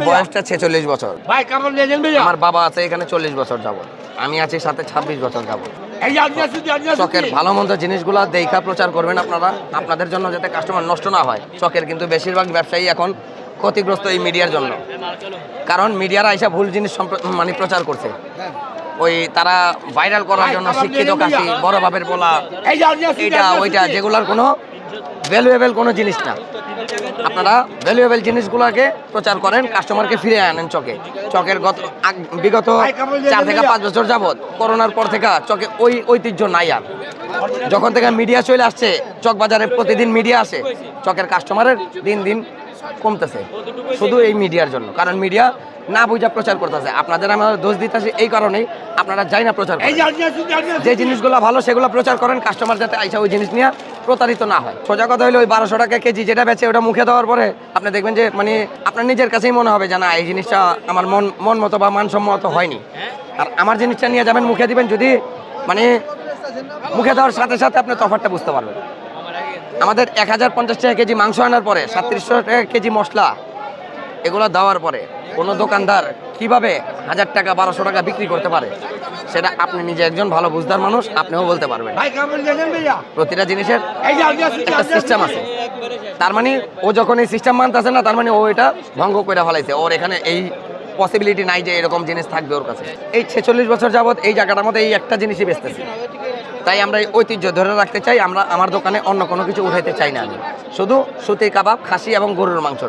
বয়সটা 46 বছর। আমার বাবা আছে এখানে 40 বছর যাবত, আমি আছি সাথে 26 বছর যাবত। চকের ভালো মন্দ জিনিসগুলো দেখা প্রচার করবেন আপনারা, আপনাদের জন্য যাতে কাস্টমার নষ্ট না হয়। চকের কিন্তু বেশিরভাগ ব্যবসায়ী এখন ক্ষতিগ্রস্ত এই মিডিয়ার জন্য, কারণ মিডিয়ারা এসে ভুল জিনিস মানে প্রচার করছে। ওই তারা ভাইরাল করার জন্য শিক্ষিত কাশি, বড় বাপের বলা, এইটা ওইটা, যেগুলোর কোনো ভ্যালুয়েবল কোনো জিনিস না। আপনারা ভ্যালুয়েবল জিনিসগুলোকে প্রচার করেন, কাস্টমারকে ফিরে আনেন চকে। চকের বিগত 4 থেকে 5 বছর যাবত, করোনার পর থেকে চকে ওই ঐতিহ্য নাই আর। যখন থেকে মিডিয়া চলে আসছে, চক বাজারে প্রতিদিন মিডিয়া আসে, চকের কাস্টমারের দিন দিন কমতেছে, শুধু এই মিডিয়ার জন্য। কারণ মিডিয়া না বুঝা প্রচার করতেছে। আপনাদের আমরা দোষ দিতেছি এই কারণেই, আপনারা যাই না প্রচার করেন, যে জিনিসগুলো ভালো সেগুলো প্রচার করেন, কাস্টমার যাতে আইসা ওই জিনিস নিয়ে প্রতারিত না হয়। সোজা কথা হলো ওই 1200 টাকা কেজি যেটা বেচে, ওটা মুখে দেওয়ার পরে আপনি দেখবেন যে মানে আপনার নিজের কাছেই মনে হবে যে না, এই জিনিসটা আমার মন মতো বা মানসম্মত হয়নি। আর আমার জিনিসটা নিয়ে যাবেন, মুখে দিবেন, যদি মানে মুখে দেওয়ার সাথে সাথে আপনি তফাৎটা বুঝতে পারবেন। আমাদের 1050 টাকা কেজি মাংস আনার পরে 3700 টাকা কেজি মশলা এগুলো দেওয়ার পরে কোনো দোকানদার কিভাবে 1000 টাকা 1200 টাকা বিক্রি করতে পারে, সেটা আপনি নিজে একজন ভালো বুঝদার মানুষ, আপনিও বলতে পারবেন। প্রতিটা জিনিসের একটা সিস্টেম আছে। তার মানে ও যখন এই সিস্টেম মানতেছে না, তার মানে ও এটা ভঙ্গ করে ফেলাইছে। ওর এখানে এই পসিবিলিটি নাই যে এরকম জিনিস থাকবে ওর কাছে। এই 46 বছর যাবত এই জায়গাটার মধ্যে এই একটা জিনিসই বেচতেছি। তাই আমরা এই ঐতিহ্য ধরে রাখতে চাই। আমরা আমার দোকানে অন্য কোনো কিছু উঠাইতে চাই না। আমি শুধু সুতি কাবাব, খাসি এবং গরুর মাংস